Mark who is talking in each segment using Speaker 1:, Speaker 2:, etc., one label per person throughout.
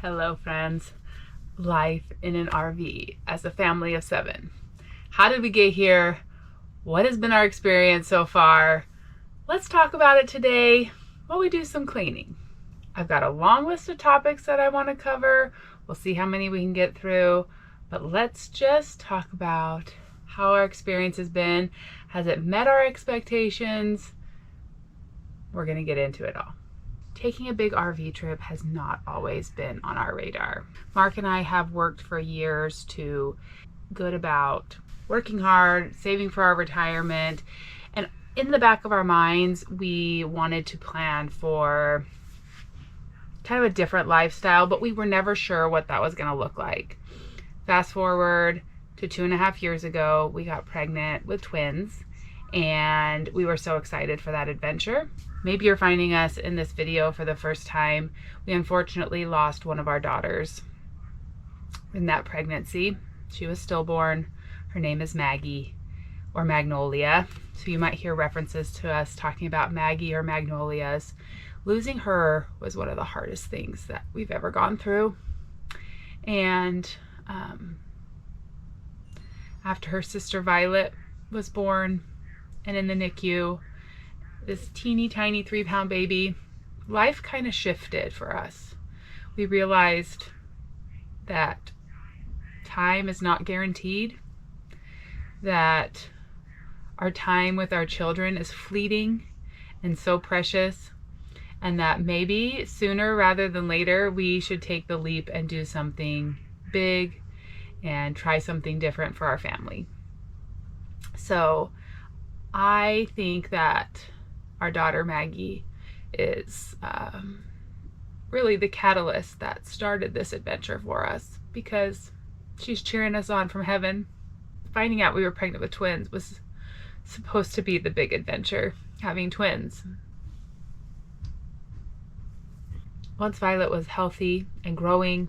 Speaker 1: Hello friends, life in an RV as a family of 7. How did we get here? What has been our experience so far? Let's talk about it today while we do some cleaning. I've got a long list of topics that I want to cover. We'll see how many we can get through, but let's just talk about how our experience has been. Has it met our expectations? We're going to get into it all. Taking a big RV trip has not always been on our radar. Mark and I have worked for years to good about working hard, saving for our retirement, and in the back of our minds, we wanted to plan for kind of a different lifestyle, but we were never sure what that was going to look like. Fast forward to 2.5 years ago, we got pregnant with twins, and we were so excited for that adventure. Maybe you're finding us in this video for the first time. We unfortunately lost one of our daughters in that pregnancy. She was stillborn. Her name is Maggie or Magnolia. So you might hear references to us talking about Maggie or Magnolias. Losing her was one of the hardest things that we've ever gone through. And after her sister Violet was born and in the NICU, this teeny tiny 3-pound baby, life kind of shifted for us. We realized that time is not guaranteed, that our time with our children is fleeting and so precious, and that maybe sooner rather than later we should take the leap and do something big and try something different for our family. So I think that our daughter Maggie is really the catalyst that started this adventure for us, because she's cheering us on from heaven. Finding out we were pregnant with twins was supposed to be the big adventure, having twins. Once Violet was healthy and growing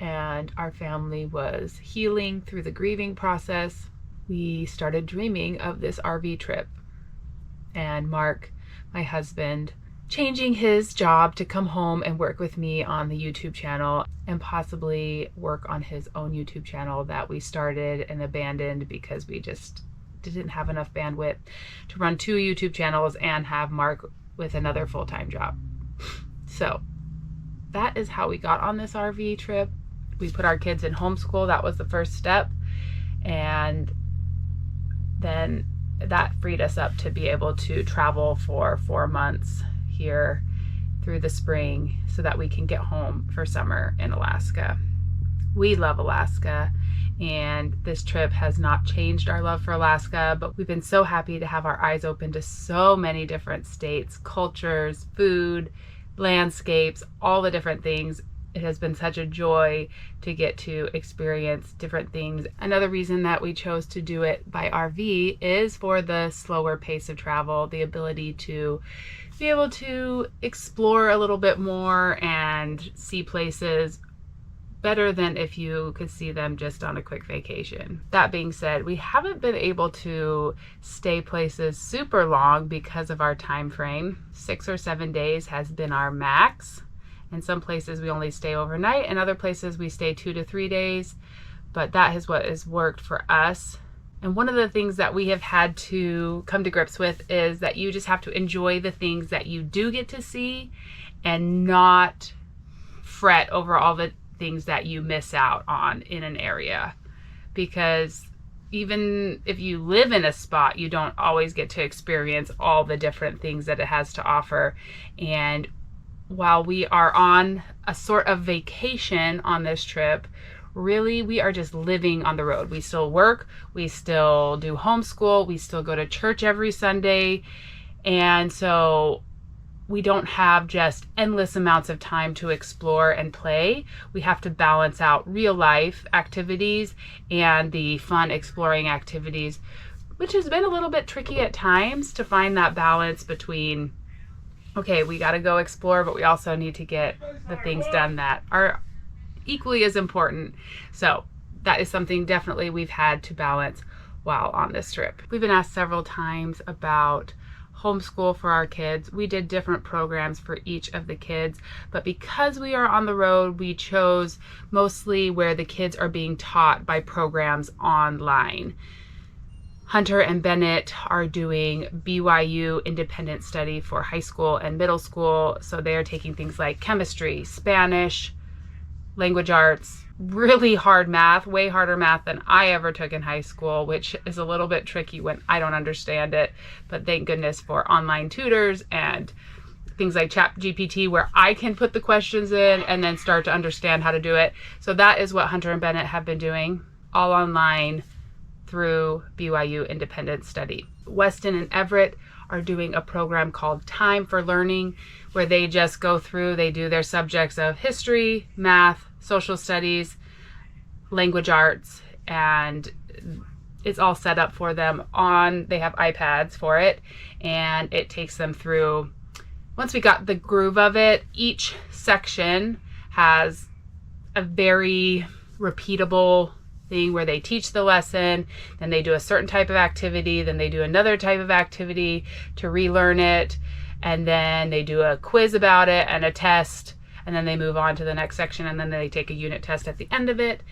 Speaker 1: and our family was healing through the grieving process, we started dreaming of this RV trip. And Mark, my husband, changing his job to come home and work with me on the YouTube channel and possibly work on his own YouTube channel that we started and abandoned because we just didn't have enough bandwidth to run 2 YouTube channels and have Mark with another full-time job. So that is how we got on this RV trip. We put our kids in homeschool. That was the first step. And then that freed us up to be able to travel for 4 months here through the spring so that we can get home for summer in Alaska. We love Alaska, and this trip has not changed our love for Alaska, but we've been so happy to have our eyes open to so many different states, cultures, food, landscapes, all the different things. It has been such a joy to get to experience different things. Another reason that we chose to do it by RV is for the slower pace of travel, the ability to be able to explore a little bit more and see places better than if you could see them just on a quick vacation. That being said, we haven't been able to stay places super long because of our time frame. 6 or 7 days has been our max. In some places we only stay overnight, and other places we stay 2 to 3 days, but that is what has worked for us. And one of the things that we have had to come to grips with is that you just have to enjoy the things that you do get to see and not fret over all the things that you miss out on in an area. Because even if you live in a spot, you don't always get to experience all the different things that it has to offer. And while we are on a sort of vacation on this trip, really we are just living on the road. We still work, we still do homeschool, we still go to church every Sunday, and so we don't have just endless amounts of time to explore and play. We have to balance out real life activities and the fun exploring activities, which has been a little bit tricky at times to find that balance between, okay, we got to go explore, but we also need to get the things done that are equally as important. So that is something definitely we've had to balance while on this trip. We've been asked several times about homeschool for our kids. We did different programs for each of the kids, but because we are on the road, we chose mostly where the kids are being taught by programs online. Hunter and Bennett are doing BYU independent study for high school and middle school. So they are taking things like chemistry, Spanish, language arts, really hard math, way harder math than I ever took in high school, which is a little bit tricky when I don't understand it. But thank goodness for online tutors and things like ChatGPT where I can put the questions in and then start to understand how to do it. So that is what Hunter and Bennett have been doing, all online through BYU Independent Study. Weston and Everett are doing a program called Time for Learning, where they just go through, they do their subjects of history, math, social studies, language arts, and it's all set up for them they have iPads for it, and it takes them through. Once we got the groove of it, each section has a very repeatable thing where they teach the lesson, then they do a certain type of activity, then they do another type of activity to relearn it, and then they do a quiz about it and a test, and then they move on to the next section, and then they take a unit test at the end of it.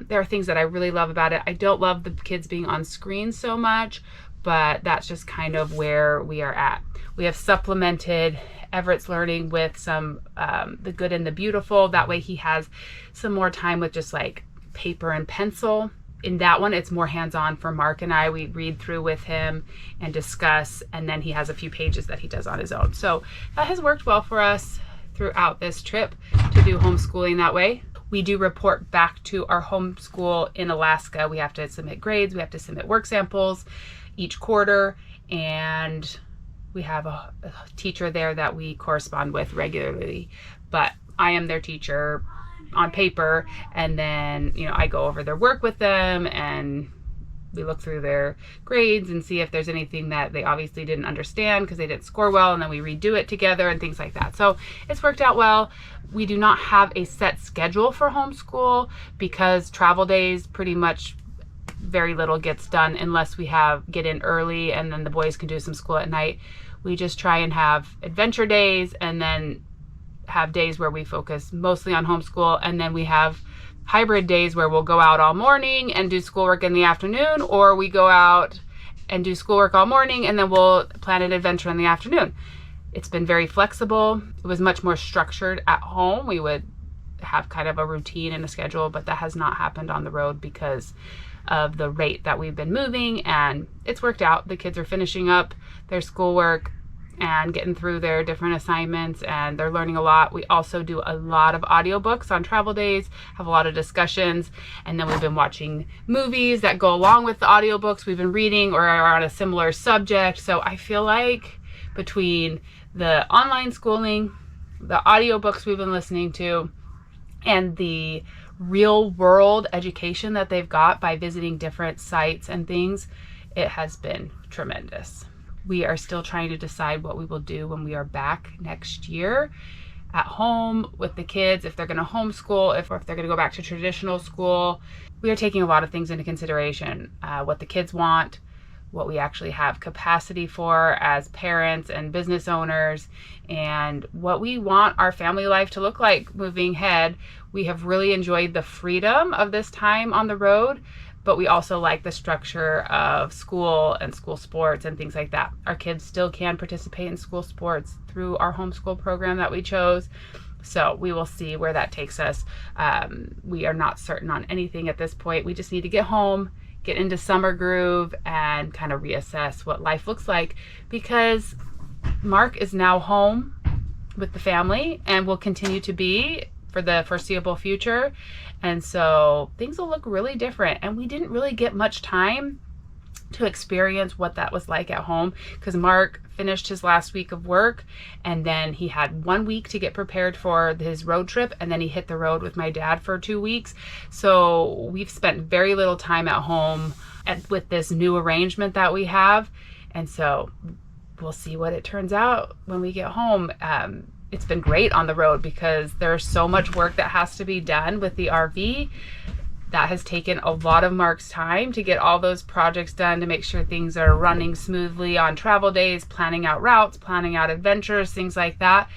Speaker 1: There are things that I really love about it. I don't love the kids being on screen so much, but that's just kind of where we are at. We have supplemented Everett's learning with some the good and the beautiful. That way he has some more time with just like paper and pencil. In that one, it's more hands-on for Mark and I. We read through with him and discuss, and then he has a few pages that he does on his own. So that has worked well for us throughout this trip to do homeschooling that way. We do report back to our homeschool in Alaska. We have to submit grades, we have to submit work samples each quarter, and we have a teacher there that we correspond with regularly. But I am their teacher on paper, and then I go over their work with them, and we look through their grades and see if there's anything that they obviously didn't understand because they didn't score well, and then we redo it together and things like that. So it's worked out well. We do not have a set schedule for homeschool because travel days, pretty much very little gets done unless we get in early and then the boys can do some school at night. We just try and have adventure days and then have days where we focus mostly on homeschool, and then we have hybrid days where we'll go out all morning and do schoolwork in the afternoon, or we go out and do schoolwork all morning and then we'll plan an adventure in the afternoon. It's been very flexible. It was much more structured at home. We would have kind of a routine and a schedule, but that has not happened on the road because of the rate that we've been moving, and it's worked out. The kids are finishing up their schoolwork and getting through their different assignments, and they're learning a lot. We also do a lot of audiobooks on travel days, have a lot of discussions, and then we've been watching movies that go along with the audiobooks we've been reading or are on a similar subject. So I feel like between the online schooling, the audiobooks we've been listening to, and the real world education that they've got by visiting different sites and things, it has been tremendous. We are still trying to decide what we will do when we are back next year at home with the kids, if they're going to homeschool, or if they're going to go back to traditional school. We are taking a lot of things into consideration, what the kids want, what we actually have capacity for as parents and business owners, and what we want our family life to look like moving ahead. We have really enjoyed the freedom of this time on the road, but we also like the structure of school and school sports and things like that. Our kids still can participate in school sports through our homeschool program that we chose. So we will see where that takes us. We are not certain on anything at this point. We just need to get home, get into summer groove, and kind of reassess what life looks like, because Mark is now home with the family and will continue to be for the foreseeable future. And so things will look really different, and we didn't really get much time to experience what that was like at home because Mark finished his last week of work, and then he had 1 week to get prepared for his road trip, and then he hit the road with my dad for 2 weeks. So we've spent very little time at home with this new arrangement that we have, and so we'll see what it turns out when we get home. It's been great on the road because there's so much work that has to be done with the RV. That has taken a lot of Mark's time to get all those projects done, to make sure things are running smoothly on travel days, planning out routes, planning out adventures, things like that.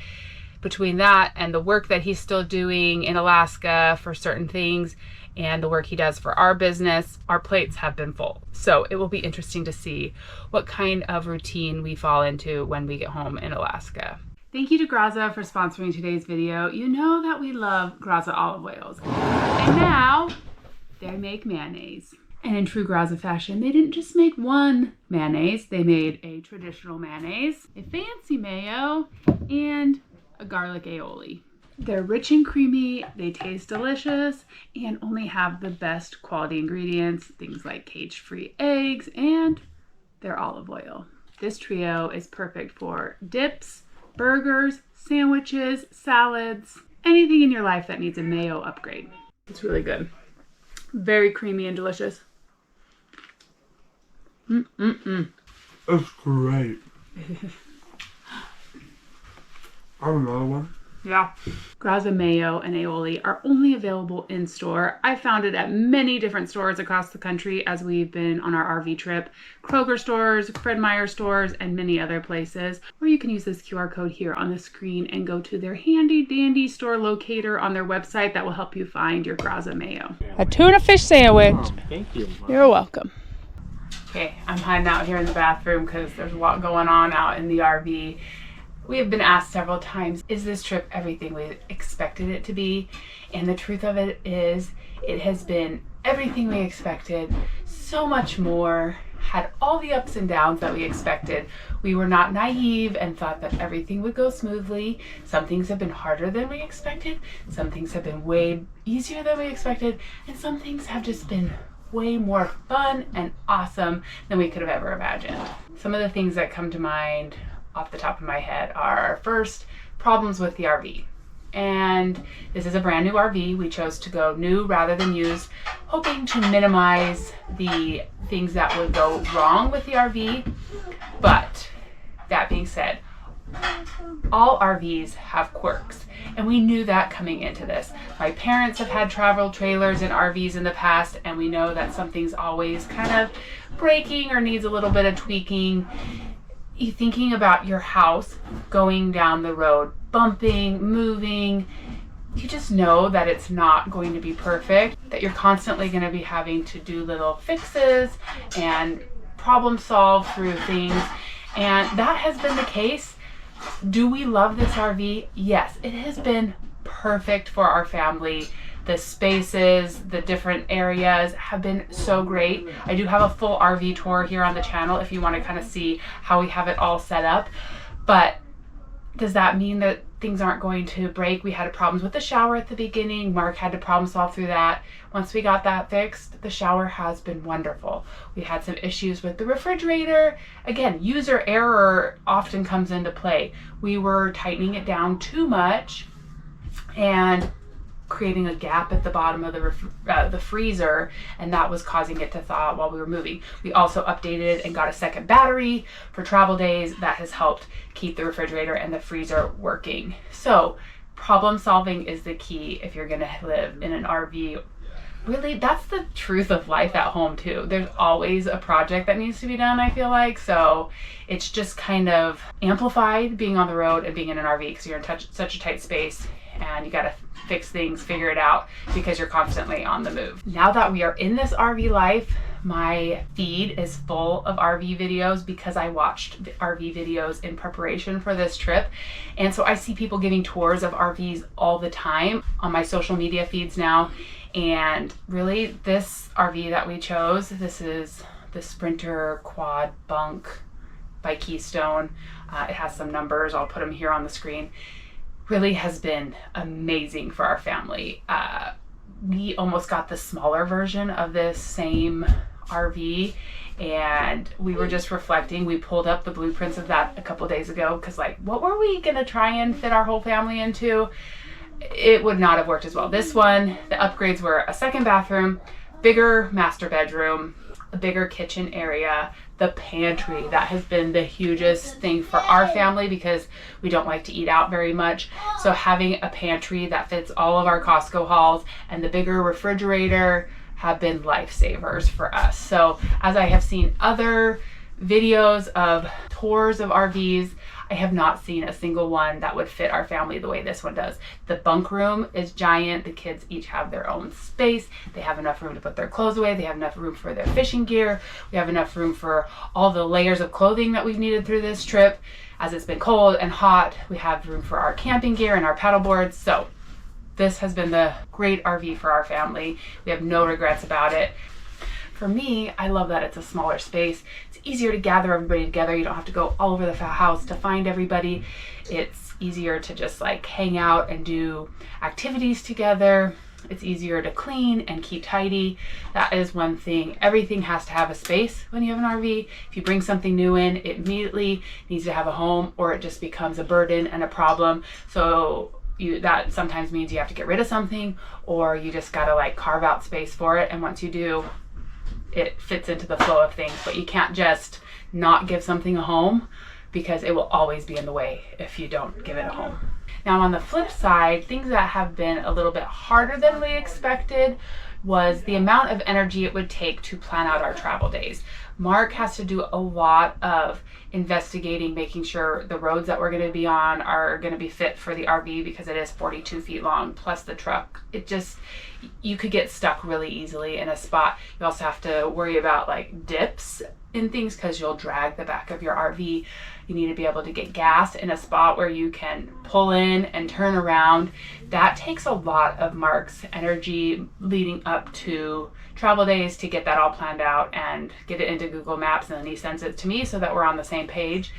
Speaker 1: Between that and the work that he's still doing in Alaska for certain things and the work he does for our business, our plates have been full. So it will be interesting to see what kind of routine we fall into when we get home in Alaska. Thank you to Graza for sponsoring today's video. You know that we love Graza olive oils. And now they make mayonnaise. And in true Graza fashion, they didn't just make one mayonnaise. They made a traditional mayonnaise, a fancy mayo, and a garlic aioli. They're rich and creamy, they taste delicious, and only have the best quality ingredients, things like cage-free eggs and their olive oil. This trio is perfect for dips, burgers, sandwiches, salads, anything in your life that needs a mayo upgrade. It's really good. Very creamy and delicious.
Speaker 2: That's great. I have another one.
Speaker 1: Yeah. Graza mayo and aioli are only available in store. I found it at many different stores across the country as we've been on our RV trip. Kroger stores, Fred Meyer stores, and many other places. Or you can use this QR code here on the screen and go to their handy dandy store locator on their website that will help you find your Graza mayo. A tuna fish sandwich.
Speaker 2: Oh, thank you.
Speaker 1: You're welcome. Okay, I'm hiding out here in the bathroom because there's a lot going on out in the RV. We have been asked several times, is this trip everything we expected it to be? And the truth of it is, it has been everything we expected, so much more, had all the ups and downs that we expected. We were not naive and thought that everything would go smoothly. Some things have been harder than we expected, some things have been way easier than we expected, and some things have just been way more fun and awesome than we could have ever imagined. Some of the things that come to mind off the top of my head are, first, problems with the RV. And this is a brand new RV. We chose to go new rather than used, hoping to minimize the things that would go wrong with the RV. But that being said, all RVs have quirks, and we knew that coming into this. My parents have had travel trailers and RVs in the past, and we know that something's always kind of breaking or needs a little bit of tweaking. You thinking about your house going down the road, bumping, moving, you just know that it's not going to be perfect, that you're constantly going to be having to do little fixes and problem solve through things. And that has been the case. Do we love this RV? Yes, it has been perfect for our family. The spaces, the different areas have been so great. I do have a full RV tour here on the channel if you want to kind of see how we have it all set up. But does that mean that things aren't going to break? We had problems with the shower at the beginning. Mark had to problem solve through that. Once we got that fixed, the shower has been wonderful. We had some issues with the refrigerator. Again, user error often comes into play. We were tightening it down too much and creating a gap at the bottom of the freezer, and that was causing it to thaw while we were moving. We also updated and got a second battery for travel days. That has helped keep the refrigerator and the freezer working. So problem solving is the key if you're going to live in an RV. Really, that's the truth of life at home too. There's always a project that needs to be done, I feel like. So it's just kind of amplified being on the road and being in an RV because you're in such a tight space and you got to fix things, figure it out because you're constantly on the move. Now that we are in this RV life, my feed is full of RV videos because I watched the RV videos in preparation for this trip. And so I see people giving tours of RVs all the time on my social media feeds now. And really, this RV that we chose, this is the Sprinter Quad Bunk by Keystone. It has some numbers, I'll put them here on the screen. Really has been amazing for our family. We almost got the smaller version of this same RV, and we were just reflecting. We pulled up the blueprints of that a couple days ago because, like, what were we gonna try and fit our whole family into? It would not have worked as well. This one, the upgrades were a second bathroom, bigger master bedroom, a bigger kitchen area, the pantry. That has been the hugest thing for our family because we don't like to eat out very much. So having a pantry that fits all of our Costco hauls and the bigger refrigerator have been lifesavers for us. So as I have seen other videos of tours of RVs, I have not seen a single one that would fit our family the way this one does. The bunk room is giant. The kids each have their own space. They have enough room to put their clothes away. They have enough room for their fishing gear. We have enough room for all the layers of clothing that we've needed through this trip. As it's been cold and hot, we have room for our camping gear and our paddle boards. So this has been the great RV for our family. We have no regrets about it. For me, I love that it's a smaller space. It's easier to gather everybody together. You don't have to go all over the house to find everybody. It's easier to just like hang out and do activities together. It's easier to clean and keep tidy. That is one thing. Everything has to have a space when you have an RV. If you bring something new in, it immediately needs to have a home, or it just becomes a burden and a problem. So that sometimes means you have to get rid of something, or you just gotta like carve out space for it. And once you do, it fits into the flow of things. But you can't just not give something a home, because it will always be in the way if you don't give it a home. Now on the flip side, things that have been a little bit harder than we expected was the amount of energy it would take to plan out our travel days. Mark has to do a lot of investigating, making sure the roads that we're going to be on are going to be fit for the RV, because it is 42 feet long plus the truck. You could get stuck really easily in a spot. You also have to worry about like dips in things, because you'll drag the back of your RV. You need to be able to get gas in a spot where you can pull in and turn around. That takes a lot of Mark's energy leading up to travel days to get that all planned out and get it into Google Maps, and then he sends it to me so that we're on the same page.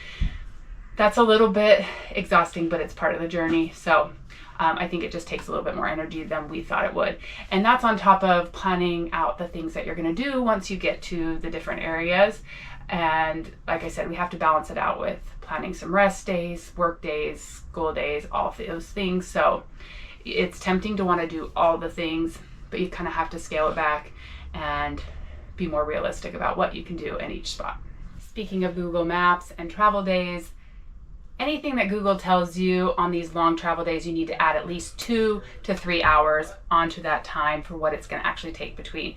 Speaker 1: That's a little bit exhausting, but it's part of the journey. So I think it just takes a little bit more energy than we thought it would. And that's on top of planning out the things that you're going to do once you get to the different areas. And like I said, we have to balance it out with planning some rest days, work days, school days, all of those things. So it's tempting to want to do all the things, but you kind of have to scale it back and be more realistic about what you can do in each spot. Speaking of Google Maps and travel days, anything that Google tells you on these long travel days, you need to add at least 2 to 3 hours onto that time for what it's going to actually take between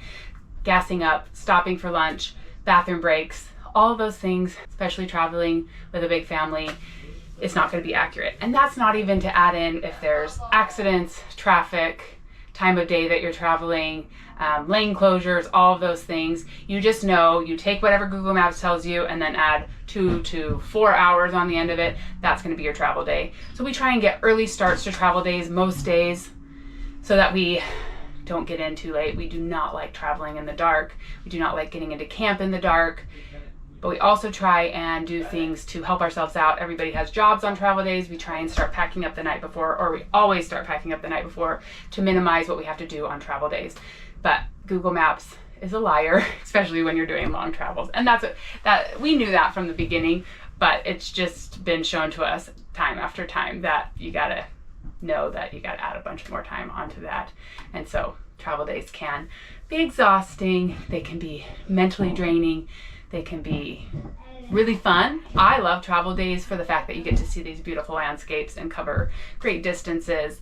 Speaker 1: gassing up, stopping for lunch, bathroom breaks, all of those things, especially traveling with a big family. It's not going to be accurate. And that's not even to add in if there's accidents, traffic, time of day that you're traveling, lane closures, all of those things. You just know, you take whatever Google Maps tells you and then add 2 to 4 hours on the end of it. That's going to be your travel day. So we try and get early starts to travel days most days so that we don't get in too late. We do not like traveling in the dark. We do not like getting into camp in the dark. But we also try and do things to help ourselves out. Everybody has jobs on travel days. We try and start packing up the night before, or we always start packing up the night before to minimize what we have to do on travel days. But Google Maps is a liar, especially when you're doing long travels. And we knew that from the beginning, but it's just been shown to us time after time that you gotta know that you gotta add a bunch more time onto that. And so travel days can be exhausting. They can be mentally draining. They can be really fun. I love travel days for the fact that you get to see these beautiful landscapes and cover great distances,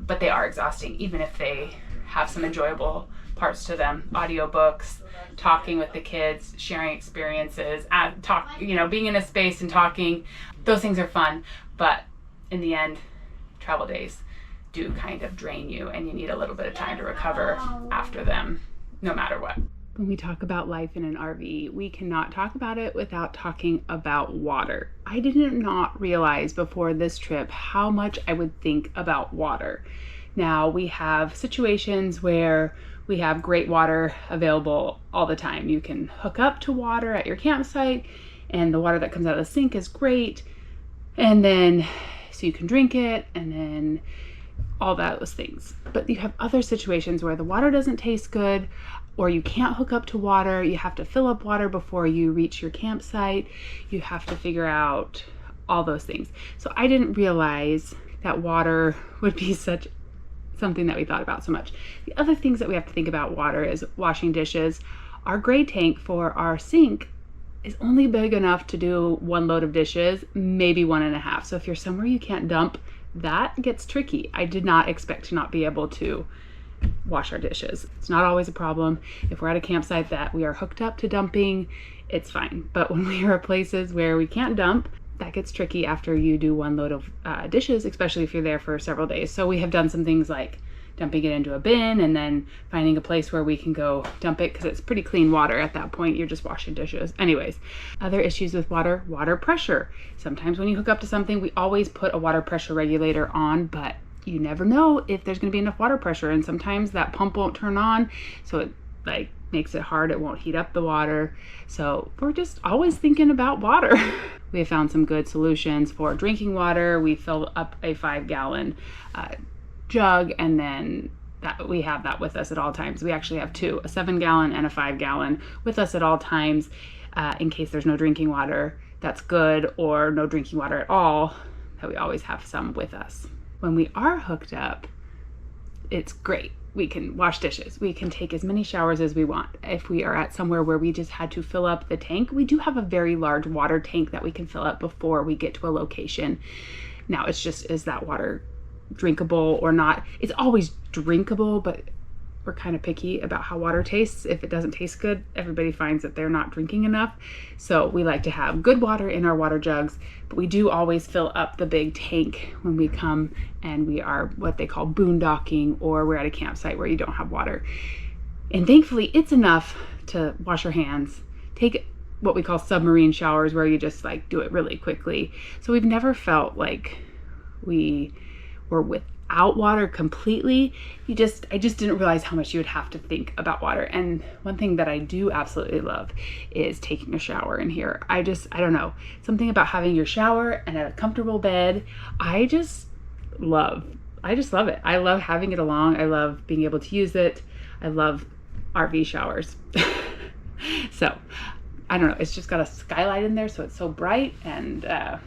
Speaker 1: but they are exhausting, even if they have some enjoyable parts to them. Audiobooks, talking with the kids, sharing experiences, being in a space and talking. Those things are fun, but in the end, travel days do kind of drain you, and you need a little bit of time to recover after them, no matter what. When we talk about life in an RV, we cannot talk about it without talking about water. I did not realize before this trip how much I would think about water. Now, we have situations where we have great water available all the time. You can hook up to water at your campsite, and the water that comes out of the sink is great. And then, so you can drink it, and then all those things. But you have other situations where the water doesn't taste good, or you can't hook up to water. You have to fill up water before you reach your campsite. You have to figure out all those things. So I didn't realize that water would be something that we thought about so much. The other things that we have to think about water is washing dishes. Our gray tank for our sink is only big enough to do 1 load of dishes, maybe 1.5. So if you're somewhere you can't dump, that gets tricky. I did not expect to not be able to wash our dishes. It's not always a problem. If we're at a campsite that we are hooked up to dumping, it's fine. But when we are at places where we can't dump, that gets tricky after you do one load of dishes, especially if you're there for several days. So we have done some things like dumping it into a bin and then finding a place where we can go dump it, because it's pretty clean water at that point. You're just washing dishes. Anyways, other issues with water pressure. Sometimes when you hook up to something, we always put a water pressure regulator on, but you never know if there's going to be enough water pressure, and sometimes that pump won't turn on, so it like makes it hard. It won't heat up the water. So we're just always thinking about water. We have found some good solutions for drinking water. We fill up a 5-gallon jug, and then we have that with us at all times. We actually have two, a 7-gallon and a 5-gallon with us at all times, in case there's no drinking water that's good, or no drinking water at all, that we always have some with us. When we are hooked up, it's great. We can wash dishes. We can take as many showers as we want. If we are at somewhere where we just had to fill up the tank, we do have a very large water tank that we can fill up before we get to a location. Now, it's just, is that water drinkable or not? It's always drinkable, but we're kind of picky about how water tastes. If it doesn't taste good, everybody finds that they're not drinking enough. So we like to have good water in our water jugs, but we do always fill up the big tank when we come and we are what they call boondocking, or we're at a campsite where you don't have water. And thankfully it's enough to wash your hands, take what we call submarine showers, where you just like do it really quickly. So we've never felt like we were without water completely. I just didn't realize how much you would have to think about water. And one thing that I do absolutely love is taking a shower in here. I don't know, something about having your shower and a comfortable bed. I just love it. I love having it along. I love being able to use it. I love RV showers. So I don't know, it's just got a skylight in there, so it's so bright, and I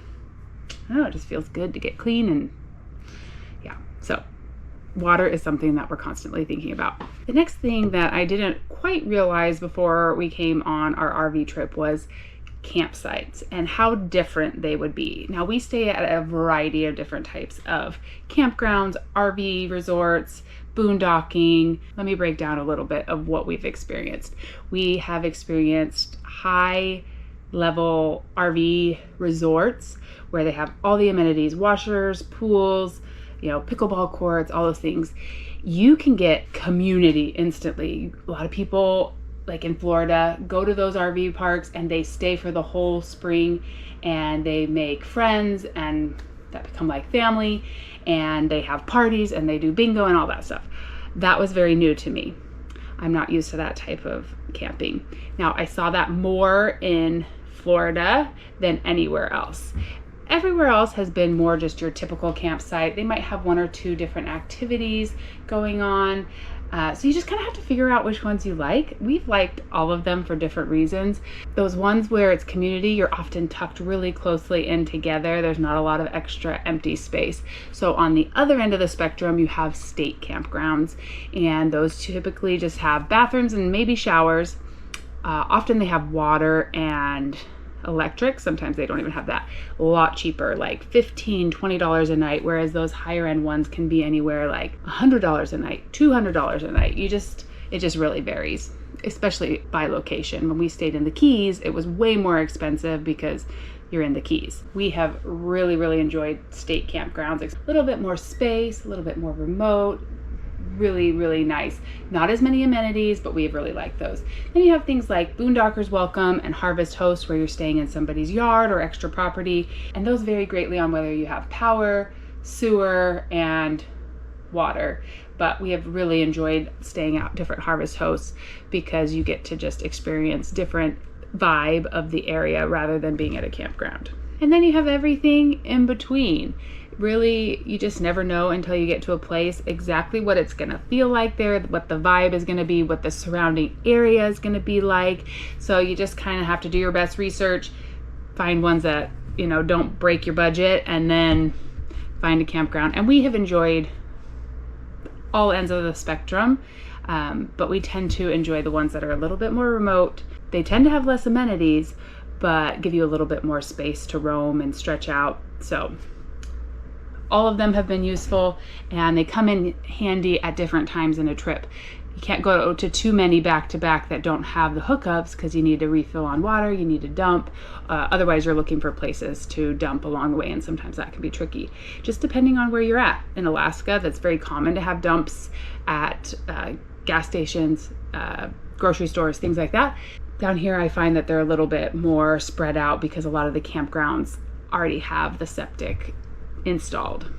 Speaker 1: don't know, it just feels good to get clean. And yeah, so water is something that we're constantly thinking about. The next thing that I didn't quite realize before we came on our RV trip was campsites and how different they would be. Now, we stay at a variety of different types of campgrounds, RV resorts, boondocking. Let me break down a little bit of what we've experienced. We have experienced high level RV resorts where they have all the amenities, washers, pools, pickleball courts, all those things. You can get community instantly. A lot of people, like in Florida, go to those RV parks and they stay for the whole spring, and they make friends and that become like family, and they have parties and they do bingo and all that stuff. That was very new to me. I'm not used to that type of camping. Now, I saw that more in Florida than anywhere else. Everywhere else has been more just your typical campsite. They might have one or two different activities going on. So you just kind of have to figure out which ones you like. We've liked all of them for different reasons. Those ones where it's community, you're often tucked really closely in together. There's not a lot of extra empty space. So on the other end of the spectrum, you have state campgrounds, and those typically just have bathrooms and maybe showers. Often they have water and electric. Sometimes they don't even have that. A lot cheaper, like $15, $20 a night, whereas those higher end ones can be anywhere like $100 a night, $200 a night. It just really varies, especially by location. When we stayed in the Keys, it was way more expensive because you're in the Keys. We have really, really enjoyed state campgrounds. It's a little bit more space, a little bit more remote, really, really nice. Not as many amenities, but we really like those. Then you have things like Boondockers Welcome and Harvest Host, where you're staying in somebody's yard or extra property, and those vary greatly on whether you have power, sewer, and water. But we have really enjoyed staying at different Harvest Hosts because you get to just experience different vibe of the area rather than being at a campground. And then you have everything in between. Really, you just never know until you get to a place exactly what it's gonna feel like there, what the vibe is gonna be, what the surrounding area is gonna be like. So you just kind of have to do your best research, find ones that, don't break your budget, and then find a campground. And we have enjoyed all ends of the spectrum, but we tend to enjoy the ones that are a little bit more remote. They tend to have less amenities, but give you a little bit more space to roam and stretch out. So All of them have been useful, and they come in handy at different times in a trip. You can't go to too many back to back that don't have the hookups, because you need to refill on water, you need to dump. Otherwise, you're looking for places to dump along the way, and sometimes that can be tricky. Just depending on where you're at. In Alaska, that's very common to have dumps at gas stations, grocery stores, things like that. Down here, I find that they're a little bit more spread out because a lot of the campgrounds already have the septic installed.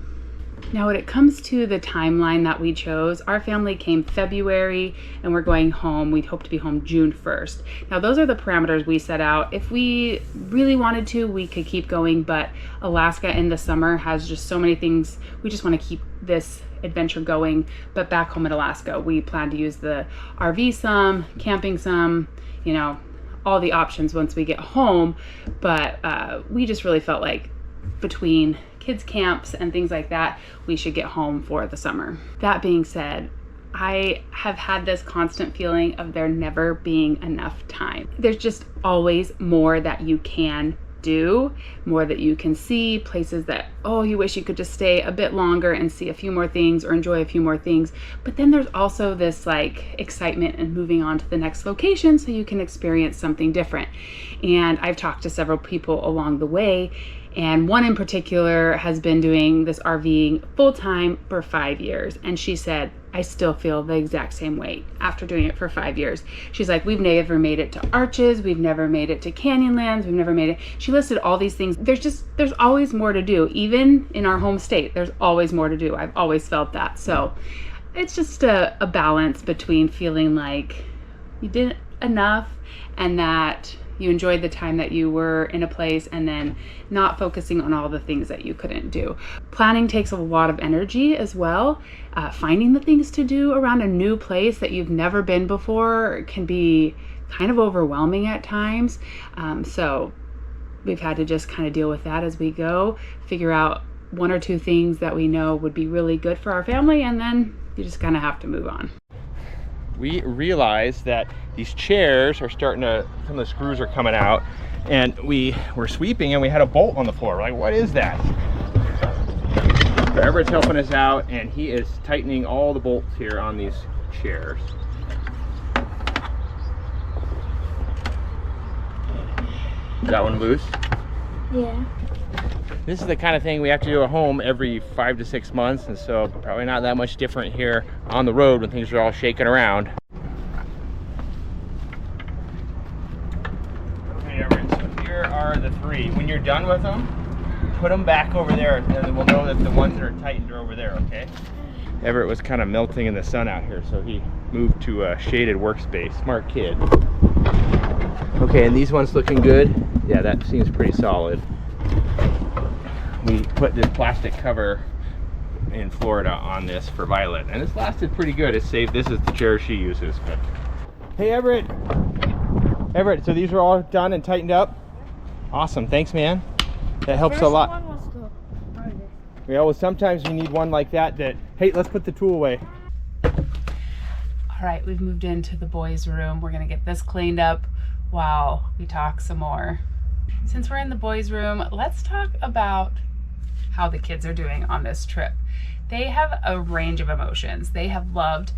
Speaker 1: Now, when it comes to the timeline that we chose, our family came February and we're going home. We'd hope to be home June 1st. Now, those are the parameters we set out. If we really wanted to, we could keep going, but Alaska in the summer has just so many things. We just want to keep this adventure going. But back home in Alaska, we plan to use the RV some, camping some, you know, all the options once we get home. But we just really felt like between kids camps and things like that, we should get home for the summer. That being said, I have had this constant feeling of there never being enough time. There's just always more that you can do, more that you can see, places that, oh, you wish you could just stay a bit longer and see a few more things or enjoy a few more things. But then there's also this like excitement and moving on to the next location so you can experience something different. And I've talked to several people along the way, and one in particular has been doing this RVing full-time for 5 years. And she said, I still feel the exact same way after doing it for 5 years. She's like, we've never made it to Arches. We've never made it to Canyonlands. We've never made it. She listed all these things. There's always more to do. Even in our home state, there's always more to do. I've always felt that. So it's just a balance between feeling like you did enough and that you enjoyed the time that you were in a place, and then not focusing on all the things that you couldn't do. Planning takes a lot of energy as well. Finding the things to do around a new place that you've never been before can be kind of overwhelming at times. So we've had to just kind of deal with that as we go, figure out one or two things that we know would be really good for our family, and then you just kind of have to move on.
Speaker 3: We realized that these chairs are starting to, some of the screws are coming out, and we were sweeping and we had a bolt on the floor. We're like, what is that? Everett's helping us out, and he is tightening all the bolts here on these chairs. Is that one loose?
Speaker 4: Yeah.
Speaker 3: This is the kind of thing we have to do at home every 5 to 6 months, and so probably not that much different here on the road when things are all shaking around. Okay, Everett, so here are the three. When you're done with them, put them back over there, and then we'll know that the ones that are tightened are over there, okay? Everett was kind of melting in the sun out here, so he moved to a shaded workspace. Smart kid. Okay, and these ones looking good? Yeah, that seems pretty solid. We put this plastic cover in Florida on this for Violet, and it's lasted pretty good. It's safe. This is the chair she uses. But hey, Everett. Everett, so these are all done and tightened up? Awesome. Thanks, man. That helps a lot. Yeah, well, sometimes you need one like that. Hey, let's put the tool away.
Speaker 1: All right, we've moved into the boys' room. We're gonna get this cleaned up while we talk some more. Since we're in the boys' room, let's talk about how the kids are doing on this trip. They have a range of emotions. They have loved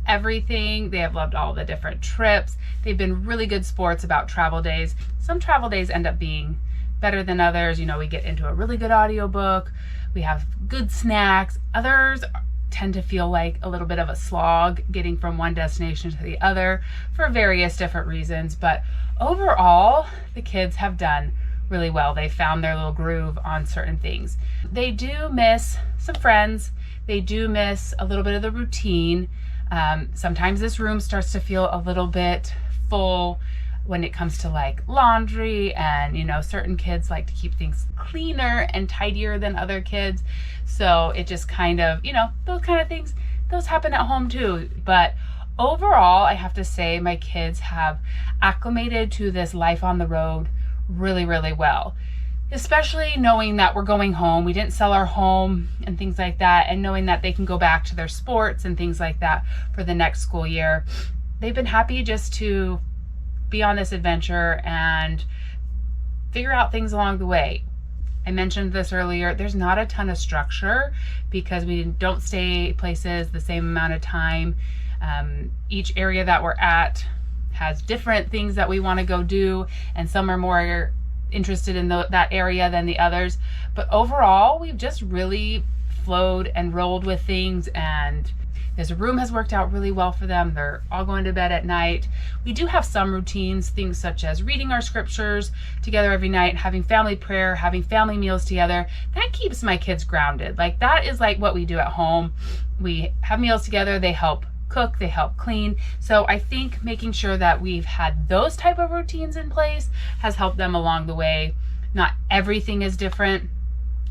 Speaker 1: everything. They have loved all the different trips. They've been really good sports about travel days. Some travel days end up being better than others. You know, we get into a really good audiobook. We have good snacks. Others tend to feel like a little bit of a slog getting from one destination to the other for various different reasons. But overall, the kids have done really well. They found their little groove on certain things. They do miss some friends. They do miss a little bit of the routine. Sometimes this room starts to feel a little bit full when it comes to like laundry, and you know, certain kids like to keep things cleaner and tidier than other kids. So it just kind of, you know, those kind of things, those happen at home too. But overall, I have to say my kids have acclimated to this life on the road really, really well. Especially knowing that we're going home. We didn't sell our home and things like that, and knowing that they can go back to their sports and things like that for the next school year. They've been happy just to be on this adventure and figure out things along the way. I mentioned this earlier, there's not a ton of structure because we don't stay places the same amount of time. Each area that we're at has different things that we want to go do, and some are more interested in that area than the others. But overall, we've just really flowed and rolled with things, and this room has worked out really well for them. They're all going to bed at night. We do have some routines, things such as reading our scriptures together every night, having family prayer, having family meals together. That keeps my kids grounded. Like, that is like what we do at home. We have meals together. They help cook, they help clean. So I think making sure that we've had those type of routines in place has helped them along the way. Not everything is different.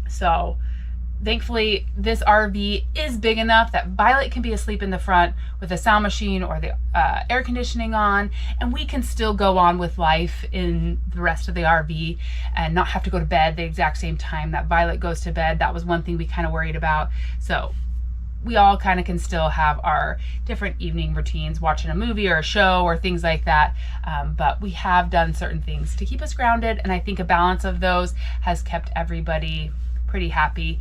Speaker 1: So thankfully, this RV is big enough that Violet can be asleep in the front with the sound machine or the air conditioning on, and we can still go on with life in the rest of the RV and not have to go to bed the exact same time that Violet goes to bed. That was one thing we kind of worried about. So we all kind of can still have our different evening routines, watching a movie or a show or things like that. But we have done certain things to keep us grounded, and I think a balance of those has kept everybody pretty happy.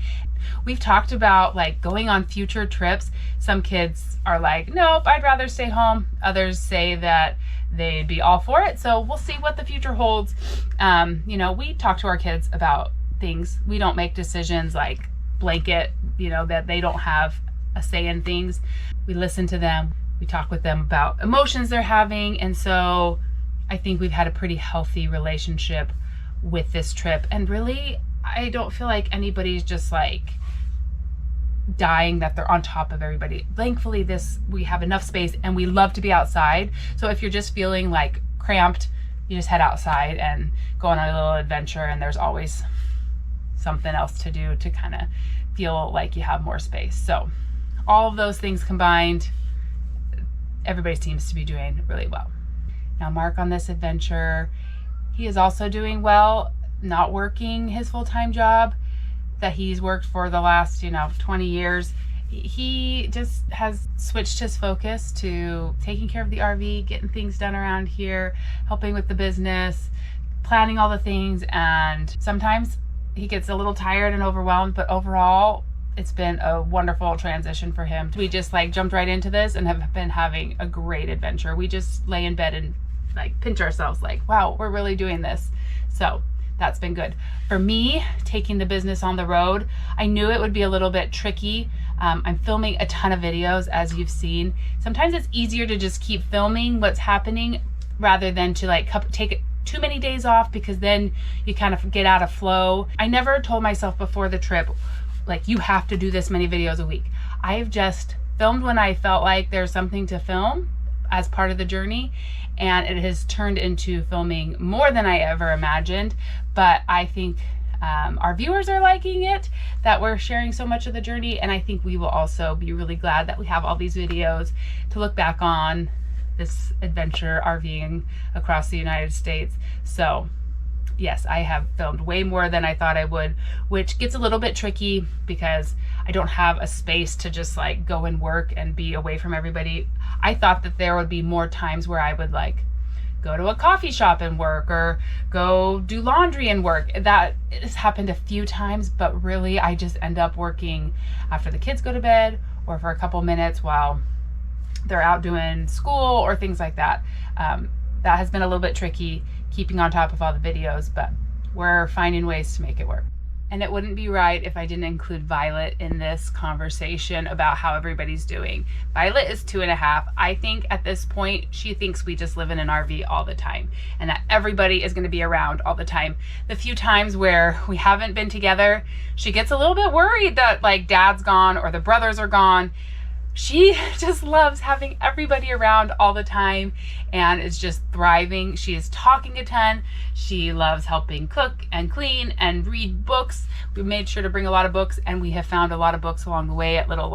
Speaker 1: We've talked about like going on future trips. Some kids are like, nope, I'd rather stay home. Others say that they'd be all for it. So we'll see what the future holds. We talk to our kids about things. We don't make decisions like blanket, that they don't have a say in things. We listen to them. We talk with them about emotions they're having. And so I think we've had a pretty healthy relationship with this trip. And really, I don't feel like anybody's just like dying that they're on top of everybody. Thankfully, we have enough space and we love to be outside. So if you're just feeling like cramped, you just head outside and go on a little adventure, and there's always something else to do to kind of feel like you have more space. So all of those things combined, everybody seems to be doing really well. Now, Mark on this adventure, he is also doing well, not working his full-time job that he's worked for the last 20 years. He just has switched his focus to taking care of the RV, getting things done around here, helping with the business, planning all the things. And sometimes he gets a little tired and overwhelmed, but overall it's been a wonderful transition for him. We just jumped right into this and have been having a great adventure. We just lay in bed and pinch ourselves wow, we're really doing this. So that's been good. For me, taking the business on the road, I knew it would be a little bit tricky. I'm filming a ton of videos, as you've seen. Sometimes it's easier to just keep filming what's happening rather than to take too many days off, because then you kind of get out of flow. I never told myself before the trip, you have to do this many videos a week. I've just filmed when I felt like there's something to film as part of the journey, and it has turned into filming more than I ever imagined. But I think our viewers are liking it, that we're sharing so much of the journey, and I think we will also be really glad that we have all these videos to look back on this adventure RVing across the United States. So yes, I have filmed way more than I thought I would, which gets a little bit tricky because I don't have a space to just go and work and be away from everybody. I thought that there would be more times where I would go to a coffee shop and work, or go do laundry and work. That has happened a few times, but really I just end up working after the kids go to bed or for a couple minutes while they're out doing school or things like that. That has been a little bit tricky, keeping on top of all the videos, but we're finding ways to make it work. And it wouldn't be right if I didn't include Violet in this conversation about how everybody's doing. Violet is 2.5. I think at this point, she thinks we just live in an RV all the time and that everybody is going to be around all the time. The few times where we haven't been together, she gets a little bit worried that dad's gone or the brothers are gone. She just loves having everybody around all the time and is just thriving. She is talking a ton. She loves helping cook and clean and read books. We made sure to bring a lot of books, and we have found a lot of books along the way at little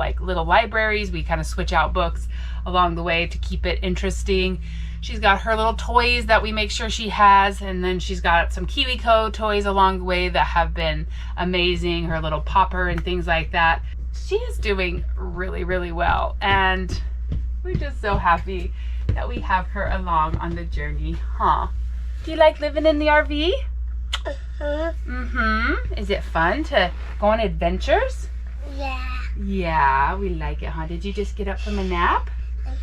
Speaker 1: libraries. We kind of switch out books along the way to keep it interesting. She's got her little toys that we make sure she has, and then she's got some KiwiCo toys along the way that have been amazing, her little popper and things like that. She is doing really, really well, and we're just so happy that we have her along on the journey, huh? Do you like living in the RV? Is it fun to go on adventures?
Speaker 4: Yeah.
Speaker 1: Yeah, we like it, huh? Did you just get up from a nap?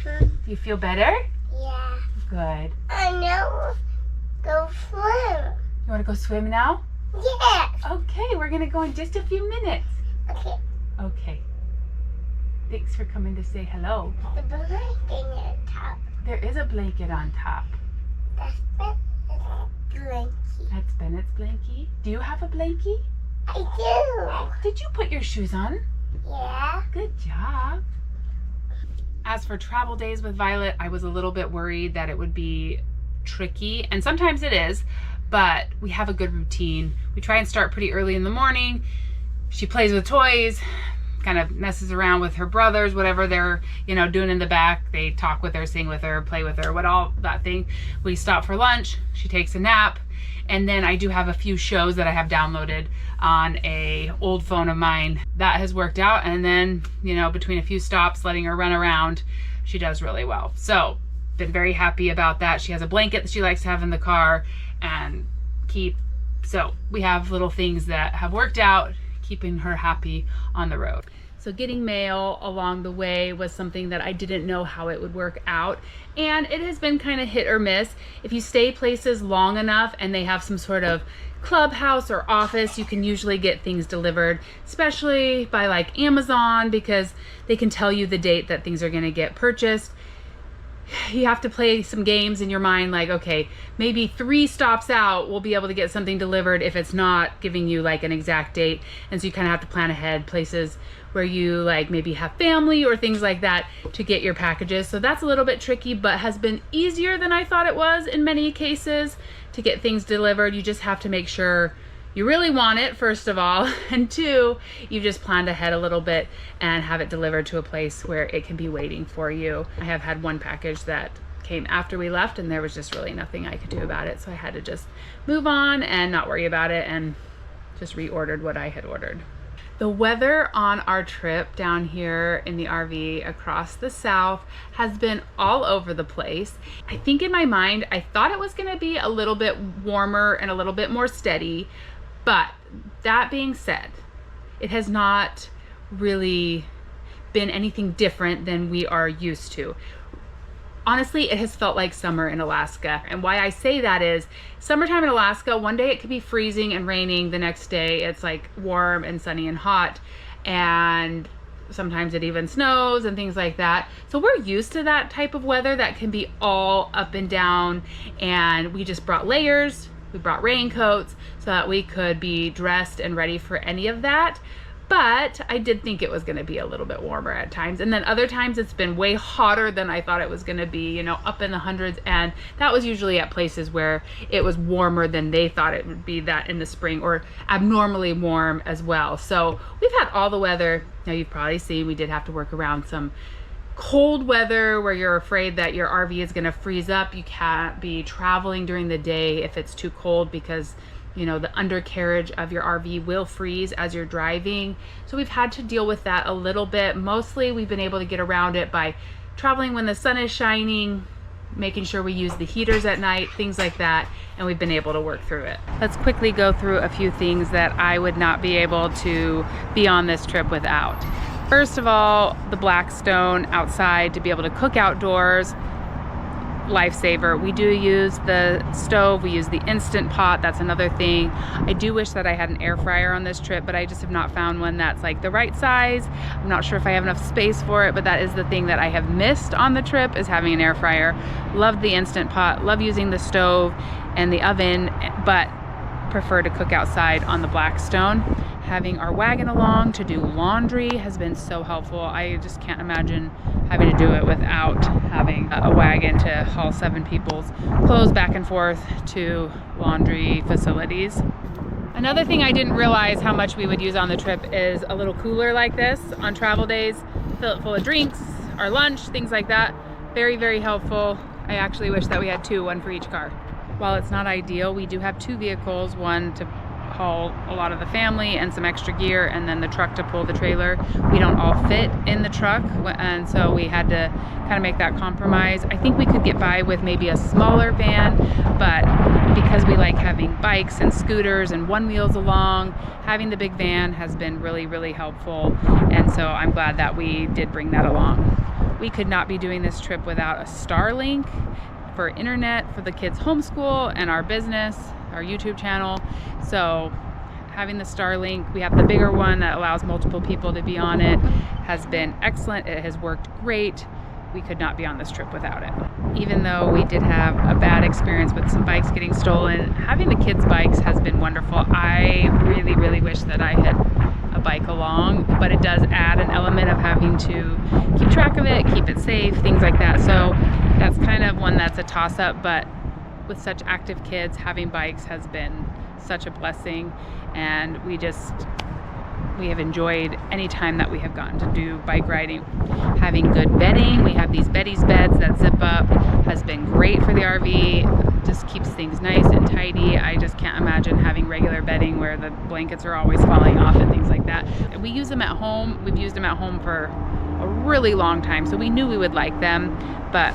Speaker 1: Do you feel better?
Speaker 4: Yeah.
Speaker 1: Good.
Speaker 4: I know. Go swim.
Speaker 1: You want to go swim now?
Speaker 4: Yes.
Speaker 1: Okay, we're going to go in just a few minutes.
Speaker 4: Okay.
Speaker 1: Okay. Thanks for coming to say hello.
Speaker 4: The blanket on top.
Speaker 1: There is a blanket on top.
Speaker 4: That's blanket.
Speaker 1: That's Bennett's blankie. Do you have a blankie?
Speaker 4: I
Speaker 1: Did you put your shoes on?
Speaker 4: do. Yeah.
Speaker 1: Good job. As for travel days with Violet, I was a little bit worried that it would be tricky, and sometimes it is, but we have a good routine. We try and start pretty early in the morning. She plays with toys, kind of messes around with her brothers, whatever they're, doing in the back. They talk with her, sing with her, play with her, all that thing. We stop for lunch. She takes a nap. And then I do have a few shows that I have downloaded on a old phone of mine. That has worked out. And then, between a few stops, letting her run around, she does really well. So, been very happy about that. She has a blanket that she likes to have in the car and keep. So, we have little things that have worked out, keeping her happy on the road. So getting mail along the way was something that I didn't know how it would work out. And it has been kind of hit or miss. If you stay places long enough and they have some sort of clubhouse or office, you can usually get things delivered, especially by like Amazon, because they can tell you the date that things are going to get purchased. You have to play some games in your mind, like, okay, maybe 3 stops out we'll be able to get something delivered if it's not giving you like an exact date. And so you kind of have to plan ahead, places where you like maybe have family or things like that to get your packages. So that's a little bit tricky, but has been easier than I thought it was in many cases to get things delivered. You just have to make sure you really want it, first of all, and 2, you've just planned ahead a little bit and have it delivered to a place where it can be waiting for you. I have had one package that came after we left and there was just really nothing I could do about it. So I had to just move on and not worry about it and just reordered what I had ordered. The weather on our trip down here in the RV across the south has been all over the place. I think in my mind, I thought it was gonna be a little bit warmer and a little bit more steady, but that being said, it has not really been anything different than we are used to. Honestly, it has felt like summer in Alaska. And why I say that is summertime in Alaska, one day it could be freezing and raining, the next day it's like warm and sunny and hot, and sometimes it even snows and things like that. So we're used to that type of weather that can be all up and down, and we just brought layers, we brought raincoats so that we could be dressed and ready for any of that. But I did think it was going to be a little bit warmer at times. And then other times it's been way hotter than I thought it was going to be, up in the hundreds. And that was usually at places where it was warmer than they thought it would be that in the spring, or abnormally warm as well. So we've had all the weather. Now you've probably seen we did have to work around some cold weather where you're afraid that your RV is going to freeze up. You can't be traveling during the day if it's too cold, because the undercarriage of your RV will freeze as you're driving. So we've had to deal with that a little bit. Mostly we've been able to get around it by traveling when the sun is shining, making sure we use the heaters at night, things like that, and we've been able to work through it. Let's quickly go through a few things that I would not be able to be on this trip without. First of all, the Blackstone outside to be able to cook outdoors. Lifesaver. We do use the stove, we use the Instant Pot, that's another thing. I do wish that I had an air fryer on this trip, but I just have not found one that's like the right size. I'm not sure if I have enough space for it, but that is the thing that I have missed on the trip, is having an air fryer. Love the Instant Pot, love using the stove and the oven, but prefer to cook outside on the Blackstone. Having our wagon along to do laundry has been so helpful. I just can't imagine having to do it without having a wagon to haul 7 people's clothes back and forth to laundry facilities. Another thing I didn't realize how much we would use on the trip is a little cooler like this on travel days. Fill it full of drinks, our lunch, things like that. Very, very helpful. I actually wish that we had 2, one for each car. While it's not ideal, we do have 2 vehicles, one to haul a lot of the family and some extra gear, and then the truck to pull the trailer. We don't all fit in the truck, and so we had to kind of make that compromise. I think we could get by with maybe a smaller van, but because we like having bikes and scooters and one wheels along, having the big van has been really, really helpful, and so I'm glad that we did bring that along. We could not be doing this trip without a Starlink for internet for the kids' homeschool and our business, our YouTube channel. So having the Starlink, we have the bigger one that allows multiple people to be on it, has been excellent. It has worked great. We could not be on this trip without it. Even though we did have a bad experience with some bikes getting stolen, having the kids' bikes has been wonderful. I really, really wish that I had a bike along, but it does add an element of having to keep track of it, keep it safe, things like that. So that's kind of one that's a toss-up, but with such active kids, having bikes has been such a blessing, and we have enjoyed any time that we have gotten to do bike riding. Having good bedding, we have these Betty's beds that zip up, has been great for the RV. Just keeps things nice and tidy. I just can't imagine having regular bedding where the blankets are always falling off and things like that. We use them at home. We've used them at home for a really long time, so we knew we would like them, but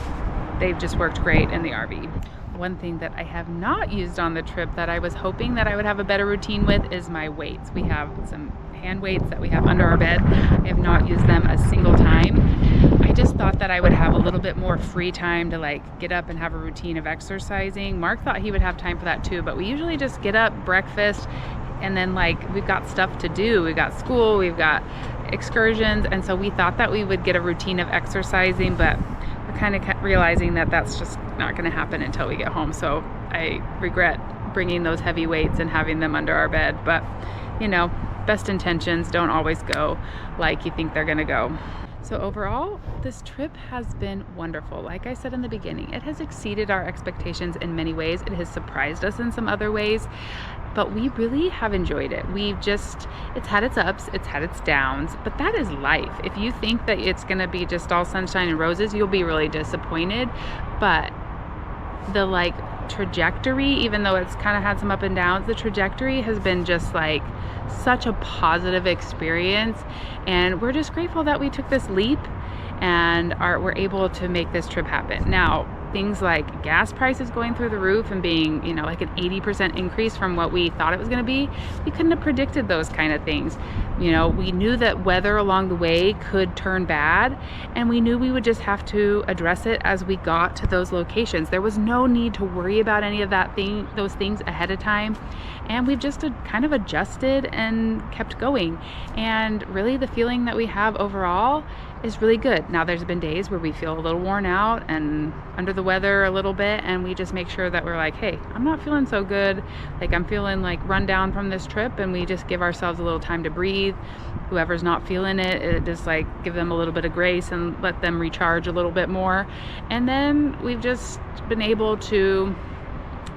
Speaker 1: they've just worked great in the RV. One thing that I have not used on the trip that I was hoping that I would have a better routine with is my weights. We have some hand weights that we have under our bed. I have not used them a single time. I just thought that I would have a little bit more free time to like get up and have a routine of exercising. Mark thought he would have time for that too, but we usually just get up, breakfast, and then like we've got stuff to do. We've got school, we've got excursions, and so we thought that we would get a routine of exercising, but we're kind of realizing that that's just not going to happen until we get home. So I regret bringing those heavy weights and having them under our bed, but you know, best intentions don't always go like you think they're going to go. So overall, this trip has been wonderful. Like I said in the beginning, it has exceeded our expectations in many ways. It has surprised us in some other ways, but we really have enjoyed it. It's had its ups, it's had its downs, but that is life. If you think that it's gonna be just all sunshine and roses, you'll be really disappointed. But the like trajectory, even though it's kind of had some up and downs, the trajectory has been just like such a positive experience, and we're just grateful that we took this leap and we're able to make this trip happen. Now, things like gas prices going through the roof and being, you know, like an 80% increase from what we thought it was going to be, we couldn't have predicted those kind of things. You know, we knew that weather along the way could turn bad, and we knew we would just have to address it as we got to those locations. There was no need to worry about any of those things ahead of time, and we've just kind of adjusted and kept going. And really the feeling that we have overall is really good. Now, there's been days where we feel a little worn out and under the weather a little bit, and we just make sure that we're like, hey, I'm not feeling so good, like I'm feeling like run down from this trip, and we just give ourselves a little time to breathe. Whoever's not feeling it, just like give them a little bit of grace and let them recharge a little bit more. And then we've just been able to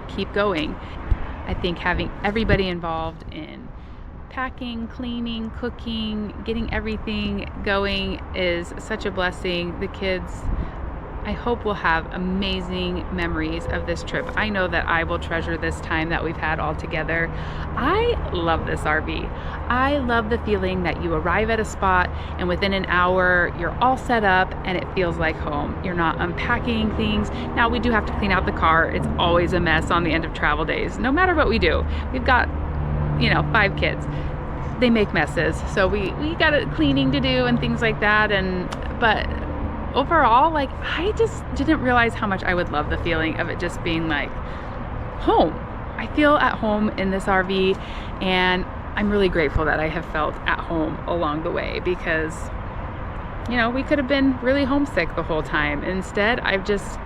Speaker 1: keep going. I think having everybody involved in packing, cleaning, cooking, getting everything going is such a blessing. The kids, I hope, will have amazing memories of this trip. I know that I will treasure this time that we've had all together. I love this RV. I love the feeling that you arrive at a spot and within an hour you're all set up and it feels like home. You're not unpacking things. Now, we do have to clean out the car. It's always a mess on the end of travel days, no matter what we do. We've got, you know, 5 kids. They make messes, so we got cleaning to do and things like that. But overall, like, I just didn't realize how much I would love the feeling of it just being like home. I feel at home in this RV, and I'm really grateful that I have felt at home along the way, because, you know, we could have been really homesick the whole time. Instead,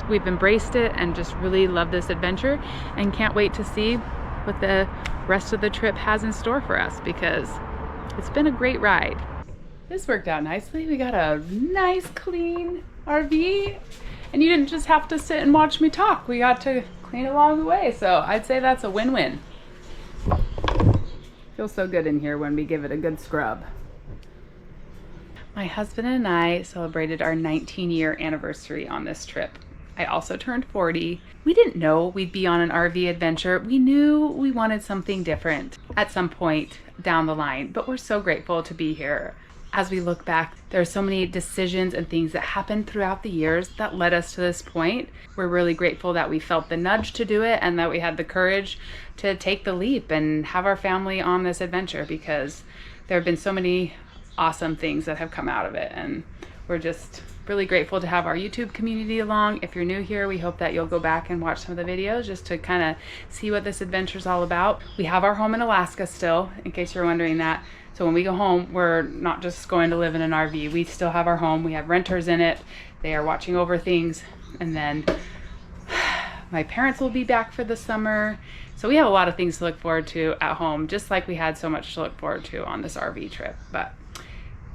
Speaker 1: we've embraced it and just really love this adventure, and can't wait to see what the rest of the trip has in store for us, because it's been a great ride. This worked out nicely. We got a nice clean RV, and you didn't just have to sit and watch me talk. We got to clean along the way, so I'd say that's a win-win. Feels so good in here when we give it a good scrub. My husband and I celebrated our 19-year anniversary on this trip. I also turned 40. We didn't know we'd be on an RV adventure. We knew we wanted something different at some point down the line, but we're so grateful to be here. As we look back, there are so many decisions and things that happened throughout the years that led us to this point. We're really grateful that we felt the nudge to do it and that we had the courage to take the leap and have our family on this adventure, because there have been so many awesome things that have come out of it, and we're just really grateful to have our YouTube community along. If you're new here, we hope that you'll go back and watch some of the videos just to kind of see what this adventure is all about. We have our home in Alaska still, in case you're wondering that. So when we go home, we're not just going to live in an RV. We still have our home. We have renters in it. They are watching over things. And then my parents will be back for the summer. So we have a lot of things to look forward to at home, just like we had so much to look forward to on this RV trip. But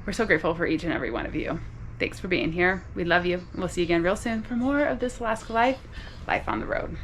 Speaker 1: we're so grateful for each and every one of you. Thanks for being here. We love you. We'll see you again real soon for more of This Alaska Life, Life on the Road.